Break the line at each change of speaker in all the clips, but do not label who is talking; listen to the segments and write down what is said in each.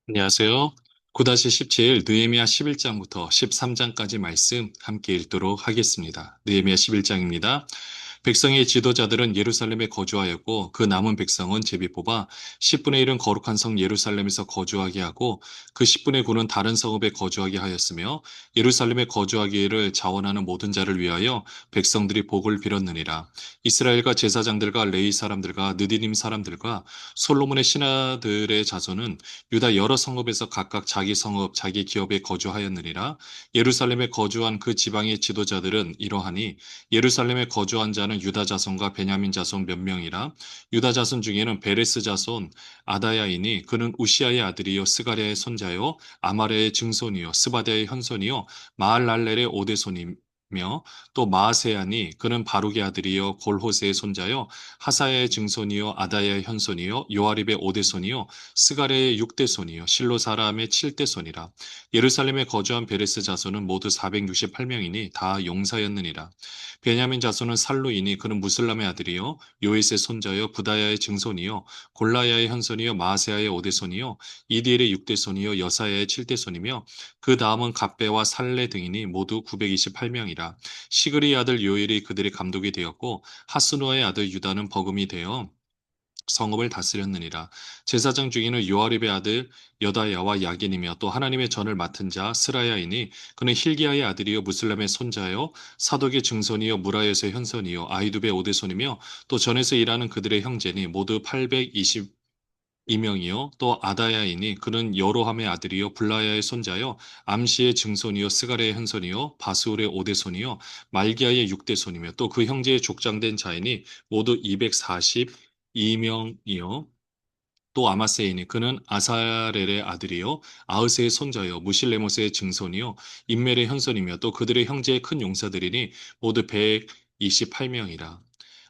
안녕하세요. 9-17 느헤미야 11장부터 13장까지 말씀 함께 읽도록 하겠습니다. 느헤미야 11장입니다. 백성의 지도자들은 예루살렘에 거주하였고 그 남은 백성은 제비 뽑아 10분의 1은 거룩한 성 예루살렘에서 거주하게 하고 그 10분의 9는 다른 성읍에 거주하게 하였으며 예루살렘에 거주하기를 자원하는 모든 자를 위하여 백성들이 복을 빌었느니라. 이스라엘과 제사장들과 레위 사람들과 느디님 사람들과 솔로몬의 신하들의 자손은 유다 여러 성읍에서 각각 자기 성읍, 자기 기업에 거주하였느니라. 예루살렘에 거주한 그 지방의 지도자들은 이러하니 예루살렘에 거주한 자는 유다 자손과 베냐민 자손 몇 명이라. 유다 자손 중에는 베레스 자손 아다야이니 그는 우시아의 아들이요 스가랴의 손자요 아마레의 증손이요 스바랴의 현손이요 마할랄렐의 오대손이며 또 마아세야니 그는 바룩의 아들이요 골호세의 손자요 하사야의 증손이요 아다야의 현손이요 요아립의 오대손이요 스가랴의 6대손이요 실로 사람의 7대손이라. 예루살렘에 거주한 베레스 자손은 모두 468명이니 다 용사였느니라. 베냐민 자손은 살루이니 그는 무슬람의 아들이요 요에스의 손자요 부다야의 증손이요 골라야의 현손이요 마아세야의 5대손이요 이디엘의 6대손이요 여사야의 7대손이며 그 다음은 갑배와 살레 등이니 모두 928명이라. 시그리 아들 요엘이 그들의 감독이 되었고 하스누아의 아들 유다는 버금이 되어 성읍을 다스렸느니라. 제사장 중에는 요아립의 아들 여다야와 야긴이며 또 하나님의 전을 맡은 자 스라야이니 그는 힐기야의 아들이요 무슬람의 손자요 사독의 증손이요 무라에서의 현손이요 아이두베 오대손이며 또 전에서 일하는 그들의 형제니 모두 822명이요 또 아다야이니 그는 여로함의 아들이요 블라야의 손자요 암시의 증손이요 스가랴의 현손이요 바스울의 오대손이요 말기야의 육대손이며 또 그 형제의 족장된 자이니 모두 242명이요. 또 아마세이니 그는 아사렐의 아들이요 아흐스의 손자요 무실레모스의 증손이요 인멜의 현손이며 또 그들의 형제의 큰 용사들이니 모두 128명이라.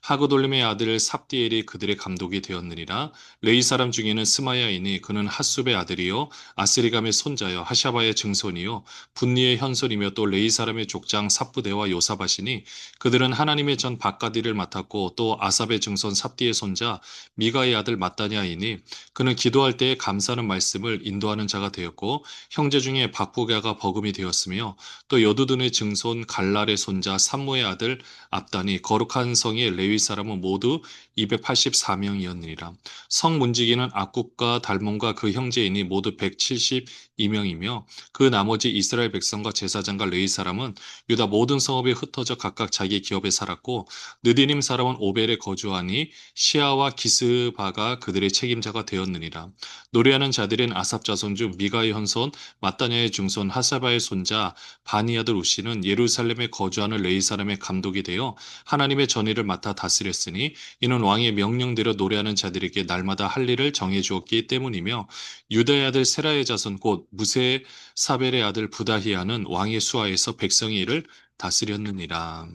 하그돌림의 아들 삽디엘이 그들의 감독이 되었느니라. 레이 사람 중에는 스마야이니 그는 핫숲의 아들이요 아스리감의 손자요 하샤바의 증손이요 분니의 현손이며 또 레이 사람의 족장 삽부대와 요사바시니 그들은 하나님의 전 박가디를 맡았고 또 아삽의 증손 삽디의 손자 미가의 아들 마따냐이니 그는 기도할 때에 감사하는 말씀을 인도하는 자가 되었고 형제 중에 박부가가 버금이 되었으며 또 여두둔의 증손 갈랄의 손자 삼무의 아들 압단이 거룩한 성의 레위 사람은 모두 284명이었느니라. 성 문지기는 악굽과 달몬과 그 형제이니 모두 172명이며 그 나머지 이스라엘 백성과 제사장과 레위 사람은 유다 모든 성읍에 흩어져 각각 자기 기업에 살았고 느디님 사람은 오벨에 거주하니 시아와 기스바가 그들의 책임자가 되었느니라. 노래하는 자들은 아삽 자손 중 미가의 현손 마따냐의 증손 하사바의 손자 바니 아들 우시는 예루살렘에 거주하는 레이 사람의 감독이 되어 하나님의 전의를 맡아 다스렸으니 이는 왕의 명령대로 노래하는 자들에게 날마다 할 일을 정해 주었기 때문이며 유다의 아들 세라의 자손 곧 무세 사벨의 아들 부다히아는 왕의 수하에서 백성의 일을 다스렸느니라.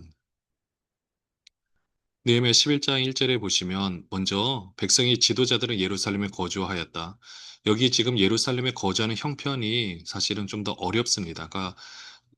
느헤미야 11장 1절에 보시면 먼저 백성의 지도자들은 예루살렘에 거주하였다. 여기 지금 예루살렘에 거주하는 형편이 사실은 좀 더 어렵습니다. 그러니까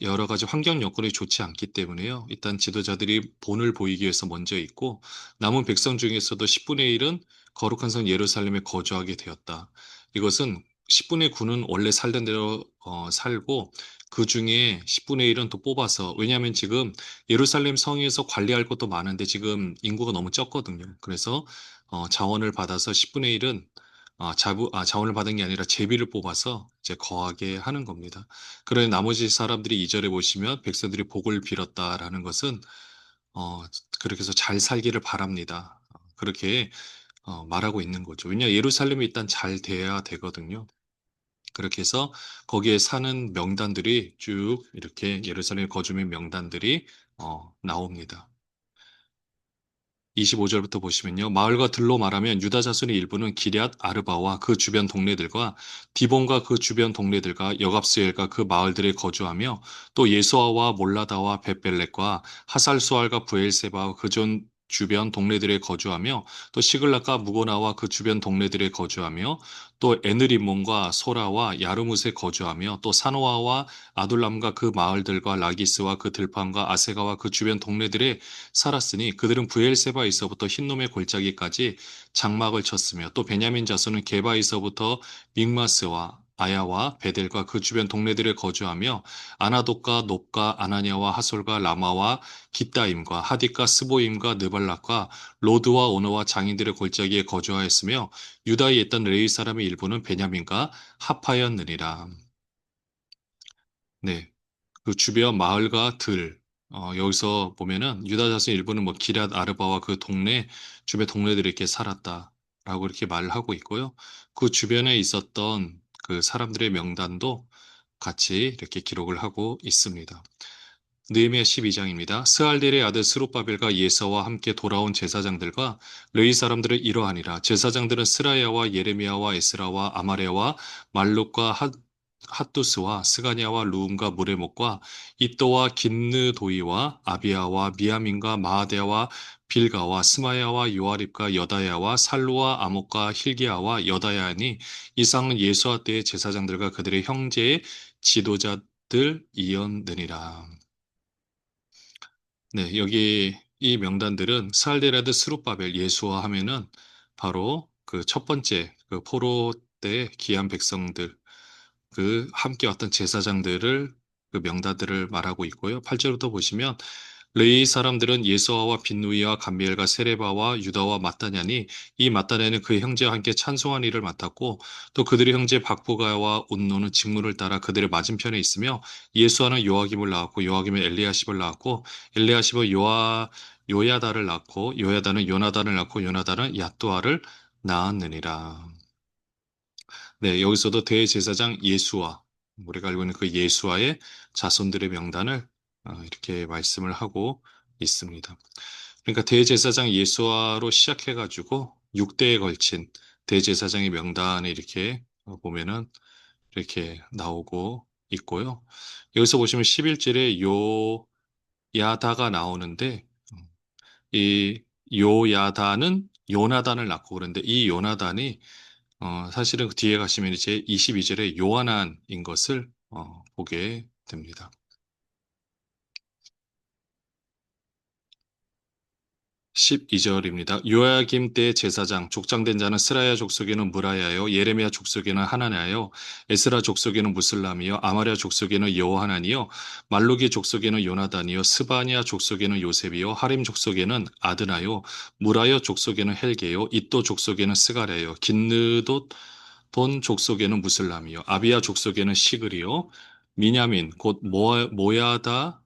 여러 가지 환경 여건이 좋지 않기 때문에요. 일단 지도자들이 본을 보이기 위해서 먼저 있고 남은 백성 중에서도 10분의 1은 거룩한 성 예루살렘에 거주하게 되었다. 이것은 10분의 9는 원래 살던 대로 살고 그 중에 10분의 1은 또 뽑아서 왜냐하면 지금 예루살렘 성에서 관리할 것도 많은데 지금 인구가 너무 적거든요. 그래서 자원을 받아서 10분의 1은 자원을 받은 게 아니라 제비를 뽑아서 이제 거하게 하는 겁니다. 그래 나머지 사람들이 2절에 보시면 백성들이 복을 빌었다라는 것은 어, 그렇게 해서 잘 살기를 바랍니다. 그렇게 말하고 있는 거죠. 왜냐 예루살렘이 일단 잘 돼야 되거든요. 그렇게 해서 거기에 사는 명단들이 쭉 이렇게 예루살렘 거주민 명단들이 나옵니다. 25절부터 보시면요. 마을과 들로 말하면 유다 자손의 일부는 기럇 아르바와 그 주변 동네들과 디본과 그 주변 동네들과 여갑스엘과 그 마을들에 거주하며 또 예수아와 몰라다와 벳벨렉과 하살수알과 부엘세바와 그존 주변 동네들에 거주하며 또 시글락과 무고나와 그 주변 동네들에 거주하며 또 에느림몬과 소라와 야르뭇에 거주하며 또 사노아와 아둘람과 그 마을들과 라기스와 그 들판과 아세가와 그 주변 동네들에 살았으니 그들은 부엘세바에서부터 흰놈의 골짜기까지 장막을 쳤으며 또 베냐민 자손은 게바에서부터 믹마스와 아야와 베델과 그 주변 동네들에 거주하며 아나돗과 놉과 아나냐와 하솔과 라마와 기따임과 하디과 스보임과 느발락과 로드와 오너와 장인들의 골짜기에 거주하였으며 유다에 있던 레위 사람의 일부는 베냐민과 합하였느니라. 네. 그 주변 마을과 여기서 보면은 유다 자손 일부는 뭐 기럇 아르바와 그 동네, 주변 동네들이 이렇게 살았다라고 이렇게 말을 하고 있고요. 그 주변에 있었던 그 사람들의 명단도 같이 이렇게 기록을 하고 있습니다. 느헤미야 12장입니다. 스알델의 아들 스룹바벨과 예서와 함께 돌아온 제사장들과 르이 사람들은 이러하니라. 제사장들은 스라야와 예레미야와 에스라와 아마레와 말룩과 핫두스와 스가냐와 루움과 무레목과 이또와 긴느도이와 아비야와 미야민과 마하데와 빌가와 스마야와 요아립과 여다야와 살루와 아목과 힐기야와 여다야니 이상은 예수와 때의 제사장들과 그들의 형제의 지도자들이었느니라. 네, 여기 이 명단들은 스알데라드 스룹바벨 예수와 하면은 바로 그 첫 번째 그 포로 때 귀한 백성들 그 함께 왔던 제사장들을 그 명단들을 말하고 있고요. 8절부터 보시면 레위 사람들은 예수아와 빈누이와 감미엘과 세레바와 유다와 마따냐니 이 마따냐는 그의 형제와 함께 찬송한 일을 맡았고 또 그들의 형제 박부가와 온노는 직문을 따라 그들의 맞은편에 있으며 예수아는 요아김을 낳았고 요아김은 엘리야십을 낳았고 엘리야십은 요야다를 낳고 요야다는 요나단을 낳고 요나단은 얏도아를 낳았느니라. 네, 여기서도 대제사장 예수와 우리가 알고 있는 그 예수와의 자손들의 명단을 이렇게 말씀을 하고 있습니다. 그러니까 대제사장 예수와로 시작해가지고 6대에 걸친 대제사장의 명단이 이렇게 보면은 이렇게 나오고 있고요. 여기서 보시면 11절에 요야다가 나오는데 이 요야다는 요나단을 낳고 그런데 이 요나단이 사실은 그 뒤에 가시면 이제 22절에 요한안인 것을 보게 됩니다. 12절입니다. 요야김 때 제사장, 족장된 자는 스라야 족속에는 무라야요, 예레미야 족속에는 하나냐요, 에스라 족속에는 무슬람이요, 아마랴 족속에는 여호하나니요, 말루기 족속에는 요나단이요, 스바냐 족속에는 요셉이요, 하림 족속에는 아드나요, 무라여 족속에는 헬게요, 이또 족속에는 스가랴요, 긴느도 돈 족속에는 무슬람이요, 아비야 족속에는 시그리요, 미냐민 곧 모아데아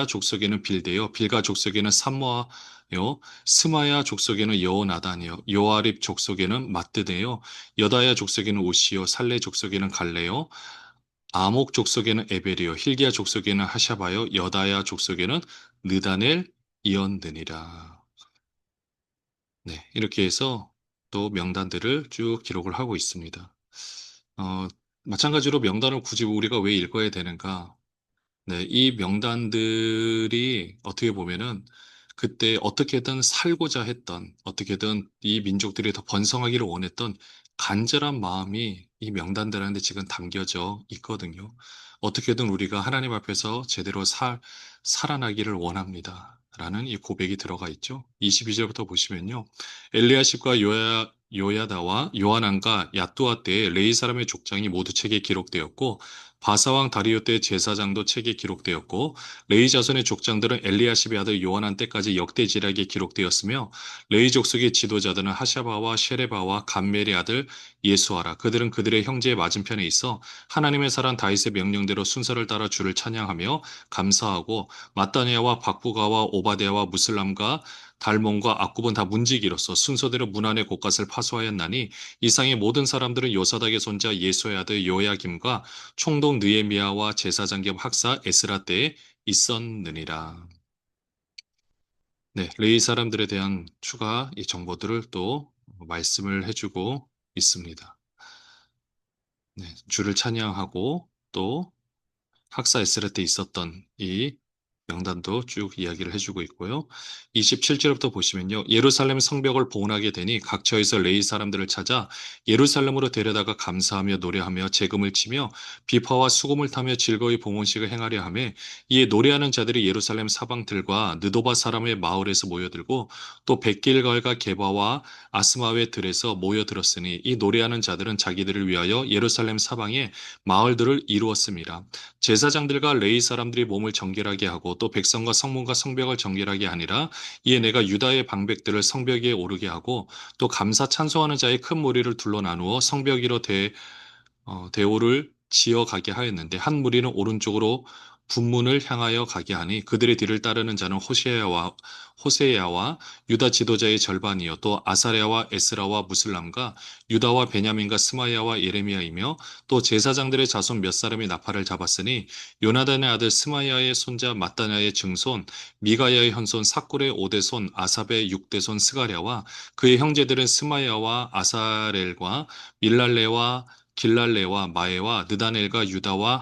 족속에는 빌데요, 빌가 족속에는 삼모아요, 스마야 족속에는 여호나단이요, 요아립 족속에는 마뜨네요, 여다야 족속에는 오시요, 살레 족속에는 갈레요, 아목 족속에는 에벨이요, 힐기야 족속에는 하샤바요, 여다야 족속에는 느다넬이었느니라. 네, 이렇게 해서 또 명단들을 쭉 기록을 하고 있습니다. 어, 마찬가지로 명단을 굳이 우리가 왜 읽어야 되는가? 네, 이 명단들이 어떻게 보면은 그때 어떻게든 살고자 했던, 어떻게든 이 민족들이 더 번성하기를 원했던 간절한 마음이 이 명단들한테 지금 담겨져 있거든요. 어떻게든 우리가 하나님 앞에서 제대로 살아나기를 원합니다. 라는 이 고백이 들어가 있죠. 22절부터 보시면요. 엘리야십과 요야다와 요하난과 야뚜아 때에 레이 사람의 족장이 모두 책에 기록되었고 바사왕 다리오 때 제사장도 책에 기록되었고 레이 자손의 족장들은 엘리야십의 아들 요한한 때까지 역대지략에 기록되었으며 레이 족속의 지도자들은 하샤바와 셰레바와 감멜의 아들 예수아라. 그들은 그들의 형제의 맞은편에 있어 하나님의 사람 다윗의 명령대로 순서를 따라 주를 찬양하며 감사하고 마따니아와 박부가와 오바데와 무슬람과 달몬과 악굽은 다 문지기로서 순서대로 문안의 곳갓을 파수하였나니 이상의 모든 사람들은 요사닥의 손자 예수의 아들 요야김과 총독 느헤미야와 제사장 겸 학사 에스라 때에 있었느니라. 네, 레위 사람들에 대한 추가 이 정보들을 또 말씀을 해주고 있습니다. 네, 주를 찬양하고 또 학사 에스라 때 있었던 이 명단도 쭉 이야기를 해주고 있고요. 27절부터 보시면요. 예루살렘 성벽을 봉헌하게 되니 각처에서 레위 사람들을 찾아 예루살렘으로 데려다가 감사하며 노래하며 재금을 치며 비파와 수금을 타며 즐거이 봉헌식을 행하려 하며 이에 노래하는 자들이 예루살렘 사방들과 느도바 사람의 마을에서 모여들고 또 백길갈과 게바와 아스마의 들에서 모여들었으니 이 노래하는 자들은 자기들을 위하여 예루살렘 사방에 마을들을 이루었습니다. 제사장들과 레위 사람들이 몸을 정결하게 하고 또 백성과 성문과 성벽을 정결하게 하니라. 이에 내가 유다의 방백들을 성벽 위에 오르게 하고 또 감사 찬송하는 자의 큰 무리를 둘러 나누어 성벽 위로 대오를 지어 가게 하였는데 한 무리는 오른쪽으로 분문을 향하여 가게 하니 그들의 뒤를 따르는 자는 호세야와 유다 지도자의 절반이요 또 아사랴와 에스라와 무슬람과 유다와 베냐민과 스마야와 예레미야이며 또 제사장들의 자손 몇 사람이 나팔을 잡았으니 요나단의 아들 스마야의 손자 마따냐의 증손 미가야의 현손 사꿀의 오대손 아삽의 육대손 스가랴와 그의 형제들은 스마야와 아사렐과 밀랄레와 길랄레와 마에와 느다넬과 유다와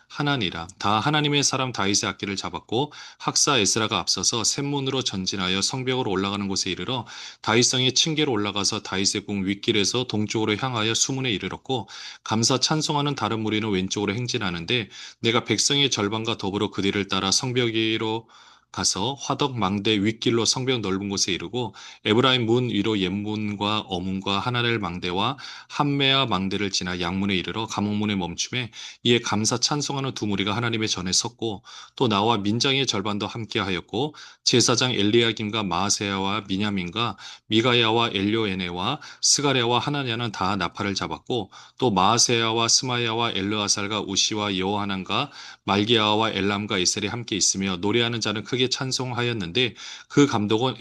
하나니라. 다 하나님의 사람 다윗의 악기를 잡았고 학사 에스라가 앞서서 샘문으로 전진하여 성벽으로 올라가는 곳에 이르러 다윗성의 층계로 올라가서 다윗의 궁 윗길에서 동쪽으로 향하여 수문에 이르렀고 감사 찬송하는 다른 무리는 왼쪽으로 행진하는데 내가 백성의 절반과 더불어 그 뒤를 따라 성벽 위로 가서 화덕 망대 윗길로 성벽 넓은 곳에 이르고 에브라임 문 위로 옛문과 어문과 하나넬 망대와 한메아 망대를 지나 양문에 이르러 감옥문에 멈춤에 이에 감사 찬송하는 두 무리가 하나님의 전에 섰고 또 나와 민장의 절반도 함께하였고 제사장 엘리야김과 마아세야와 미냐민과 미가야와 엘료에네와 스가랴와 하나냐는 다 나팔을 잡았고 또 마아세야와 스마야와 엘르아살과 우시와 여호하난과 말기야와 엘람과 이셀이 함께 있으며 노래하는 자는 크게 찬송하였는데 그 감독은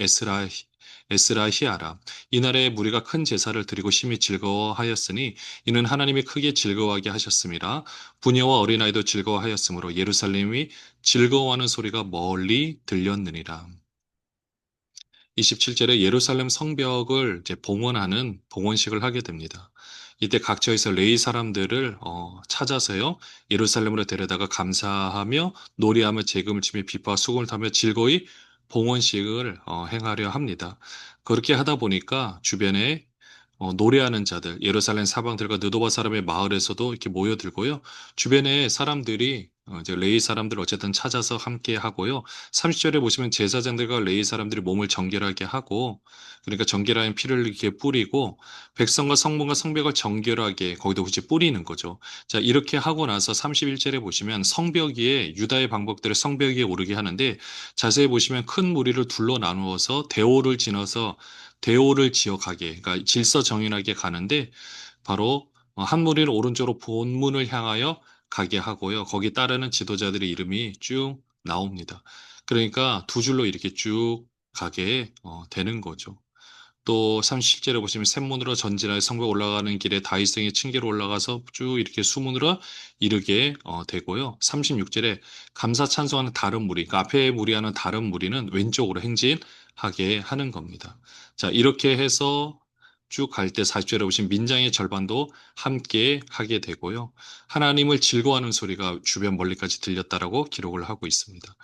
에스라히아라. 이날에 무리가 큰 제사를 드리고 심히 즐거워하였으니 이는 하나님이 크게 즐거워하게 하셨음이라. 부녀와 어린아이도 즐거워하였으므로 예루살렘이 즐거워하는 소리가 멀리 들렸느니라. 27절에 예루살렘 성벽을 이제 봉헌하는 봉헌식을 하게 됩니다. 이때 각처에서 레위 사람들을 찾아서요 예루살렘으로 데려다가 감사하며 노래하며 재금을 치며 비파와 수금을 타며 즐거이 봉헌식을 행하려 합니다. 그렇게 하다 보니까 주변에 노래하는 자들, 예루살렘 사방들과 느도바 사람의 마을에서도 이렇게 모여들고요. 주변에 사람들이 이제 레위 사람들 어쨌든 찾아서 함께 하고요. 30절에 보시면 제사장들과 레위 사람들이 몸을 정결하게 하고 그러니까 정결한 피를 이렇게 뿌리고 백성과 성문과 성벽을 정결하게 거기도 굳이 뿌리는 거죠. 자, 이렇게 하고 나서 31절에 보시면 성벽 위에 유다의 방법대로 성벽 위에 오르게 하는데 자세히 보시면 큰 무리를 둘러 나누어서 대오를 지어가게, 그러니까 질서 정연하게 가는데 바로 한 무리는 오른쪽으로 본문을 향하여 가게 하고요. 거기 따르는 지도자들의 이름이 쭉 나옵니다. 그러니까 두 줄로 이렇게 쭉 가게 되는 거죠. 또 30절에 보시면 샘문으로 전진하여 성벽 올라가는 길에 다윗성의 층계로 올라가서 쭉 이렇게 수문으로 이르게 되고요. 36절에 감사 찬송하는 다른 무리, 그러니까 앞에 무리하는 다른 무리는 왼쪽으로 행진하게 하는 겁니다. 자, 이렇게 해서 쭉 갈 때 40절에 보시면 민장의 절반도 함께 하게 되고요. 하나님을 즐거워하는 소리가 주변 멀리까지 들렸다라고 기록을 하고 있습니다.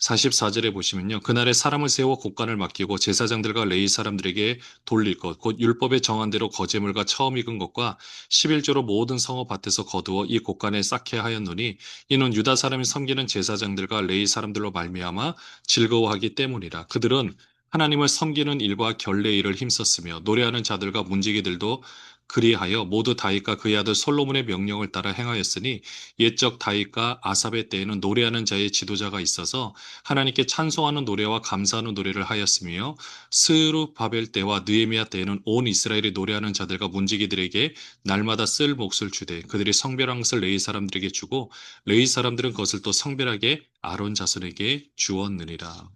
44절에 보시면요. 그날에 사람을 세워 곡간을 맡기고 제사장들과 레위 사람들에게 돌릴 것, 곧 율법에 정한 대로 거제물과 처음 익은 것과 11조로 모든 성읍 밭에서 거두어 이 곡간에 쌓게 하였노니 이는 유다 사람이 섬기는 제사장들과 레위 사람들로 말미암아 즐거워하기 때문이라. 그들은 하나님을 섬기는 일과 결례 일을 힘썼으며 노래하는 자들과 문지기들도 그리하여 모두 다윗과 그의 아들 솔로몬의 명령을 따라 행하였으니 옛적 다윗과 아삽의 때에는 노래하는 자의 지도자가 있어서 하나님께 찬송하는 노래와 감사하는 노래를 하였으며 스루바벨 때와 느헤미야 때에는 온 이스라엘이 노래하는 자들과 문지기들에게 날마다 쓸 몫을 주되 그들이 성별한 것을 레위 사람들에게 주고 레위 사람들은 그것을 또 성별하게 아론 자손에게 주었느니라.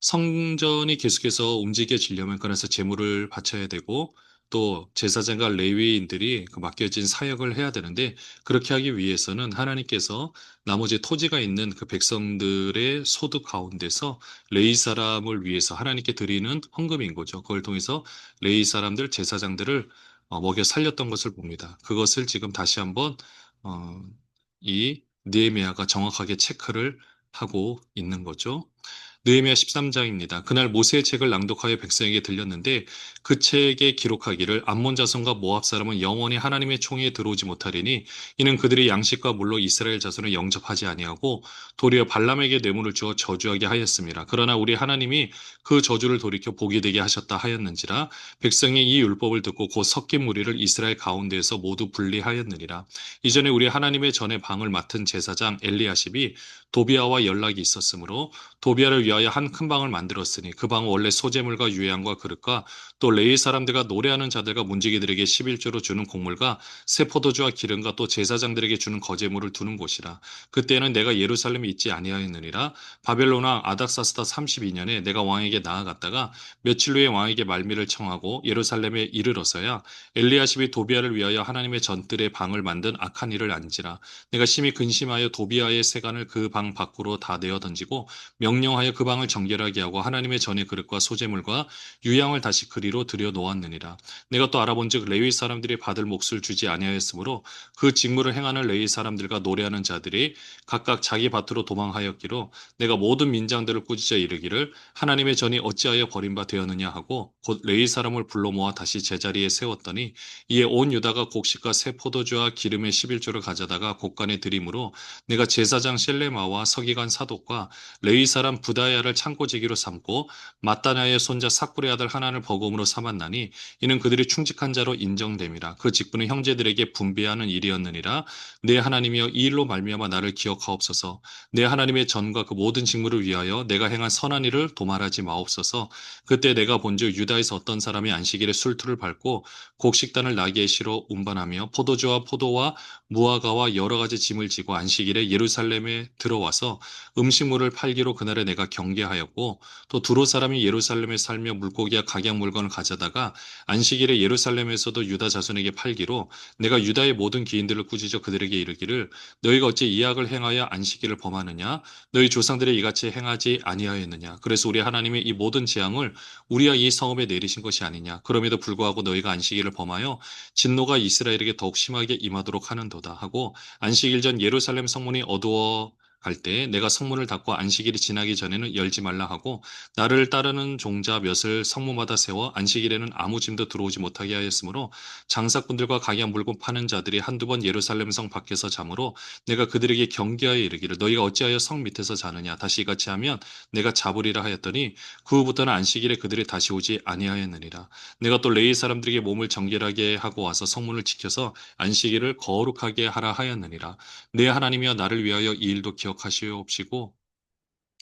성전이 계속해서 움직여지려면 그래서 제물을 바쳐야 되고 또 제사장과 레위인들이 그 맡겨진 사역을 해야 되는데 그렇게 하기 위해서는 하나님께서 나머지 토지가 있는 그 백성들의 소득 가운데서 레위 사람을 위해서 하나님께 드리는 헌금인 거죠. 그걸 통해서 레위 사람들, 제사장들을 먹여 살렸던 것을 봅니다. 그것을 지금 다시 한번 어, 이 느헤미야가 정확하게 체크를 하고 있는 거죠. 느헤미야 13장입니다. 그날 모세의 책을 낭독하여 백성에게 들렸는데 그 책에 기록하기를 암몬 자손과 모압 사람은 영원히 하나님의 총회에 들어오지 못하리니 이는 그들이 양식과 물로 이스라엘 자손을 영접하지 아니하고 도리어 발람에게 뇌물을 주어 저주하게 하였습니다. 그러나 우리 하나님이 그 저주를 돌이켜 복이 되게 하셨다 하였는지라 백성이 이 율법을 듣고 곧 섞인 무리를 이스라엘 가운데에서 모두 분리하였느니라. 이전에 우리 하나님의 전에 방을 맡은 제사장 엘리야십이 도비아와 연락이 있었으므로 도비아를 위하여 한 큰 방을 만들었으니 그 방은 원래 소재물과 유향과 그릇과 또 레위 사람들과 노래하는 자들과 문지기들에게 11조로 주는 곡물과 새 포도주와 기름과 또 제사장들에게 주는 거제물을 두는 곳이라. 그때는 내가 예루살렘에 있지 아니하였느니라. 바벨론 왕 아닥사스다 32년에 내가 왕에게 나아갔다가 며칠 후에 왕에게 말미를 청하고 예루살렘에 이르러서야 엘리야십이 도비아를 위하여 하나님의 전뜰에 방을 만든 악한 일을 안지라. 내가 심히 근심하여 도비아의 세간을 그 방 밖으로 다 내어 던지고 명령하여 그 방을 정결하게 하고 하나님의 전의 그릇과 소재물과 유향을 다시 그리로 들여 놓았느니라. 내가 또 알아본즉 레위 사람들이 받을 몫을 주지 아니하였으므로 그 직무를 행하는 레위 사람들과 노래하는 자들이 각각 자기 밭으로 도망하였기로 내가 모든 민장들을 꾸짖어 이르기를 하나님의 전이 어찌하여 버림바 되었느냐 하고 곧 레위 사람을 불러 모아 다시 제자리에 세웠더니 이에 온 유다가 곡식과 새 포도주와 기름의 11조를 가져다가 곡간에 드림으로 내가 제사장 셀레마와 서기관 사독과 레위 사람 부다야를 창고지기로 삼고 마따냐의 손자 삭불의 아들 하나를 버금으로 삼았나니 이는 그들이 충직한 자로 인정됨이라. 그 직분은 형제들에게 분배하는 일이었느니라. 내 하나님이여 이 일로 말미암아 나를 기억하옵소서. 내 하나님의 전과 그 모든 직무를 위하여 내가 행한 선한 일을 도말하지 마옵소서. 그때 내가 본즉 유다에서 어떤 사람이 안식일에 술투를 밟고 곡식단을 나귀에 실어 운반하며 포도주와 포도와 무화과와 여러 가지 짐을 지고 안식일에 예루살렘에 들어와서 음식물을 팔기로 그날에 내가 경계하였고 또 두로 사람이 예루살렘에 살며 물고기와 각양 물건을 가져다가 안식일에 예루살렘에서도 유다 자손에게 팔기로 내가 유다의 모든 기인들을 꾸짖어 그들에게 이르기를 너희가 어찌 이 악을 행하여 안식일을 범하느냐 너희 조상들이 이같이 행하지 아니하였느냐 그래서 우리 하나님이 이 모든 재앙을 우리와 이 성읍에 내리신 것이 아니냐 그럼에도 불구하고 너희가 안식일을 범하여 진노가 이스라엘에게 더욱 심하게 임하도록 하는도다 하고 안식일 전 예루살렘 성문이 어두워 갈 때 내가 성문을 닫고 안식일이 지나기 전에는 열지 말라 하고 나를 따르는 종자 몇을 성문마다 세워 안식일에는 아무 짐도 들어오지 못하게 하였으므로 장사꾼들과 가게한 물건 파는 자들이 한두 번 예루살렘 성 밖에서 자므로 내가 그들에게 경계하여 이르기를 너희가 어찌하여 성 밑에서 자느냐 다시 이같이 하면 내가 잡으리라 하였더니 그 후부터는 안식일에 그들이 다시 오지 아니하였느니라. 내가 또 레위 사람들에게 몸을 정결하게 하고 와서 성문을 지켜서 안식일을 거룩하게 하라 하였느니라. 내 하나님이여 나를 위하여 이 일도 기억하시옵시고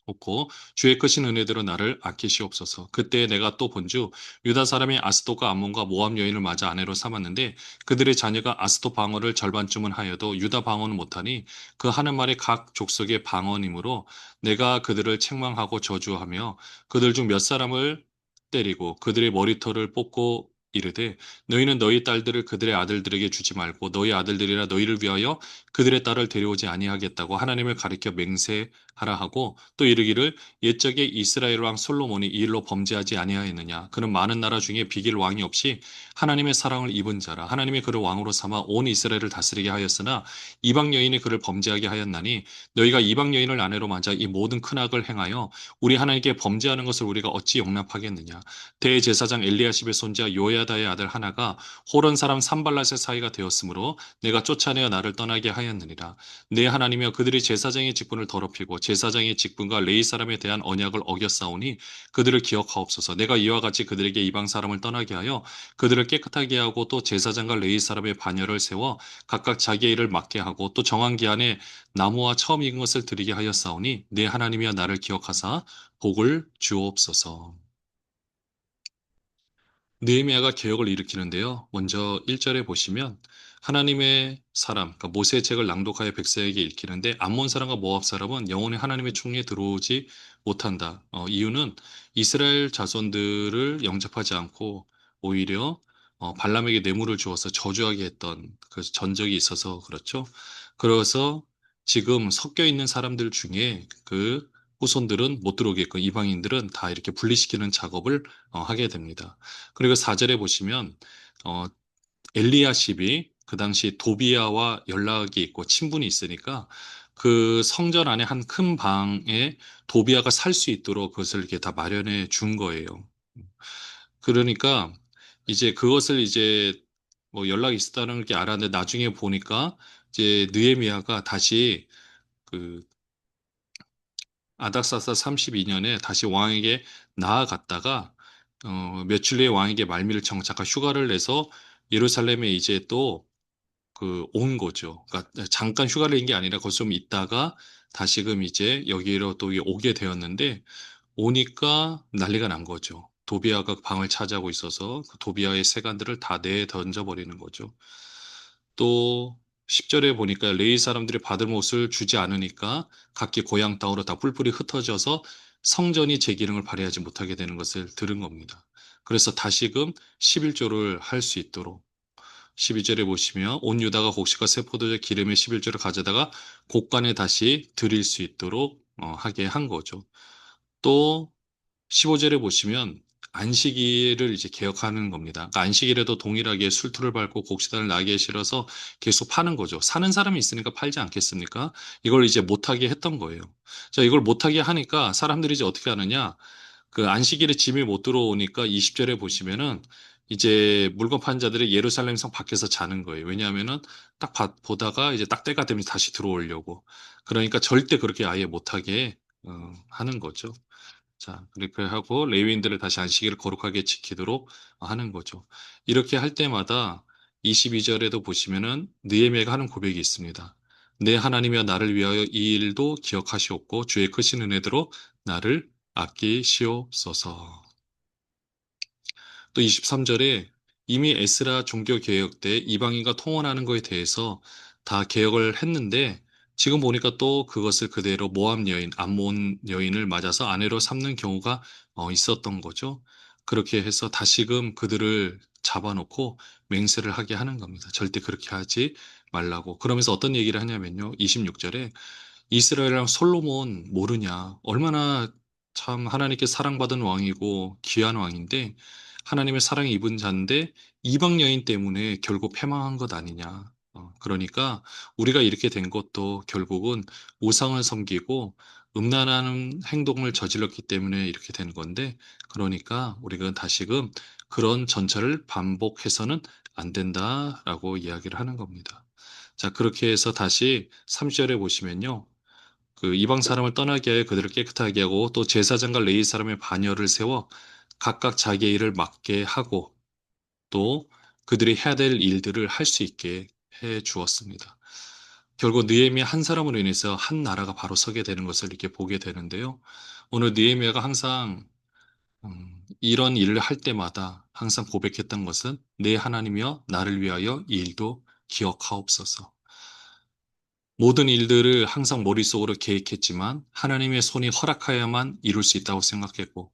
없고 주의 크신 은혜대로 나를 아끼시옵소서. 그때 내가 또 본즉 유다 사람이 아스돗과 암몬과 모압 여인을 맞아 아내로 삼았는데 그들의 자녀가 아스돗 방언을 절반쯤은 하여도 유다 방언은 못하니 그 하는 말이 각 족속의 방언이므로 내가 그들을 책망하고 저주하며 그들 중 몇 사람을 때리고 그들의 머리털을 뽑고 이르되 너희는 너희 딸들을 그들의 아들들에게 주지 말고 너희 아들들이라 너희를 위하여 그들의 딸을 데려오지 아니하겠다고 하나님을 가리켜 맹세하라 하고 또 이르기를 옛적에 이스라엘 왕 솔로몬이 이 일로 범죄하지 아니하였느냐 그는 많은 나라 중에 비길 왕이 없이 하나님의 사랑을 입은 자라 하나님이 그를 왕으로 삼아 온 이스라엘을 다스리게 하였으나 이방 여인이 그를 범죄하게 하였나니 너희가 이방 여인을 아내로 맞아 이 모든 큰 악을 행하여 우리 하나님께 범죄하는 것을 우리가 어찌 용납하겠느냐 대제사장 엘리야십의 손자 요야다의 아들 하나가 호런 사람 산발랏의 사이가 되었으므로 내가 쫓아내어 나를 떠나게 하였느니라 내 하나님이여 그들이 제사장의 직분을 더럽히고 제사장의 직분과 레위 사람에 대한 언약을 어겼사오니 그들을 기억하옵소서. 내가 이와 같이 그들에게 이방 사람을 떠나게 하여 그들을 깨끗하게 하고 또 제사장과 레위 사람의 반열을 세워 각각 자기의 일을 맡게 하고 또 정한 기한에 나무와 처음 익은 것을 드리게 하였사오니 내 하나님이여 나를 기억하사 복을 주옵소서. 느헤미야가 개혁을 일으키는데요. 먼저 1절에 보시면 하나님의 사람, 그러니까 모세의 책을 낭독하여 백성에게 읽히는데 암몬 사람과 모압 사람은 영원히 하나님의 총리에 들어오지 못한다. 이유는 이스라엘 자손들을 영접하지 않고 오히려 발람에게 뇌물을 주어서 저주하게 했던 그 전적이 있어서 그렇죠. 그래서 지금 섞여 있는 사람들 중에 그 후손들은 못 들어오게끔 이방인들은 다 이렇게 분리시키는 작업을 하게 됩니다. 그리고 4절에 보시면 어, 엘리야십이 그 당시 도비아와 연락이 있고 친분이 있으니까 그 성전 안에 한 큰 방에 도비아가 살 수 있도록 그것을 이렇게 다 마련해 준 거예요. 그러니까 이제 그것을 이제 뭐 연락이 있었다는 게 알았는데 나중에 보니까 이제 느헤미야가 다시 그 아닥사스 32년에 다시 왕에게 나아갔다가 며칠 후에 왕에게 말미를 정착한 휴가를 내서 예루살렘에 이제 또 그 온 거죠. 그러니까 잠깐 휴가를 낸 게 아니라 거기서 좀 있다가 다시금 이제 여기로 또 오게 되었는데 오니까 난리가 난 거죠. 도비아가 방을 차지하고 있어서 그 도비아의 세간들을 다 내던져 버리는 거죠. 또 10절에 보니까 레위 사람들이 받을 몫을 주지 않으니까 각기 고향 땅으로 다 뿔뿔이 흩어져서 성전이 제 기능을 발휘하지 못하게 되는 것을 들은 겁니다. 그래서 다시금 11조를 할 수 있도록 12절에 보시면 온 유다가 곡식과 새 포도주 기름의 11조를 가져다가 곡간에 다시 드릴 수 있도록 하게 한 거죠. 또 15절에 보시면 안식일을 이제 개혁하는 겁니다. 그러니까 안식일에도 동일하게 술투를 밟고 곡식단을 나귀에 실어서 계속 파는 거죠. 사는 사람이 있으니까 팔지 않겠습니까? 이걸 이제 못하게 했던 거예요. 자, 이걸 못하게 하니까 사람들이 이제 어떻게 하느냐? 그 안식일에 짐이 못 들어오니까 20절에 보시면은 이제 물건 파는 자들이 예루살렘 성 밖에서 자는 거예요. 왜냐하면은 딱 보다가 이제 딱 때가 되면 다시 들어오려고. 그러니까 절대 그렇게 아예 못하게 하는 거죠. 자, 그렇게 하고 레위인들을 다시 안식일을 거룩하게 지키도록 하는 거죠. 이렇게 할 때마다 22절에도 보시면은 느헤미야가 하는 고백이 있습니다. 내 하나님이여 나를 위하여 이 일도 기억하시옵고 주의 크신 은혜대로 나를 아끼시옵소서. 또 23절에 이미 에스라 종교개혁 때 이방인과 통혼하는 것에 대해서 다 개혁을 했는데 지금 보니까 또 그것을 그대로 모함 여인, 암몬 여인을 맞아서 아내로 삼는 경우가 있었던 거죠. 그렇게 해서 다시금 그들을 잡아놓고 맹세를 하게 하는 겁니다. 절대 그렇게 하지 말라고. 그러면서 어떤 얘기를 하냐면요. 26절에 이스라엘랑 솔로몬 모르냐. 얼마나 참 하나님께 사랑받은 왕이고 귀한 왕인데 하나님의 사랑에 입은 자인데 이방 여인 때문에 결국 패망한 것 아니냐. 그러니까 우리가 이렇게 된 것도 결국은 우상을 섬기고 음란한 행동을 저질렀기 때문에 이렇게 된 건데 그러니까 우리가 다시금 그런 전철을 반복해서는 안 된다라고 이야기를 하는 겁니다. 자, 그렇게 해서 다시 3절에 보시면요. 그 이방 사람을 떠나게 하여 그들을 깨끗하게 하고 또 제사장과 레위 사람의 반열을 세워 각각 자기의 일을 맡게 하고 또 그들이 해야 될 일들을 할 수 있게 해 주었습니다. 결국 느헤미야 한 사람으로 인해서 한 나라가 바로 서게 되는 것을 이렇게 보게 되는데요. 오늘 느헤미야가 항상 이런 일을 할 때마다 항상 고백했던 것은 내 하나님이여 나를 위하여 이 일도 기억하옵소서. 모든 일들을 항상 머릿속으로 계획했지만 하나님의 손이 허락하여야만 이룰 수 있다고 생각했고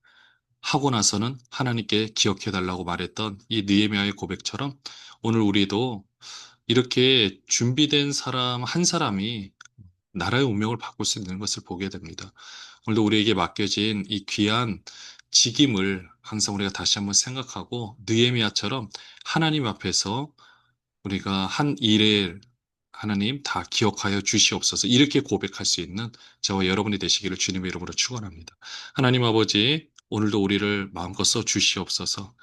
하고 나서는 하나님께 기억해 달라고 말했던 이 느헤미야의 고백처럼 오늘 우리도 이렇게 준비된 사람 한 사람이 나라의 운명을 바꿀 수 있는 것을 보게 됩니다. 오늘도 우리에게 맡겨진 이 귀한 직임을 항상 우리가 다시 한번 생각하고 느헤미야처럼 하나님 앞에서 우리가 한 일을 하나님 다 기억하여 주시옵소서 이렇게 고백할 수 있는 저와 여러분이 되시기를 주님의 이름으로 축원합니다. 하나님 아버지 오늘도 우리를 마음껏 써 주시옵소서.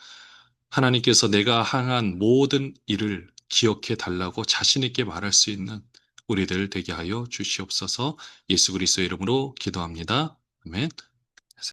하나님께서 내가 향한 모든 일을 기억해 달라고 자신 있게 말할 수 있는 우리들 되게 하여 주시옵소서. 예수 그리스도의 이름으로 기도합니다. 아멘.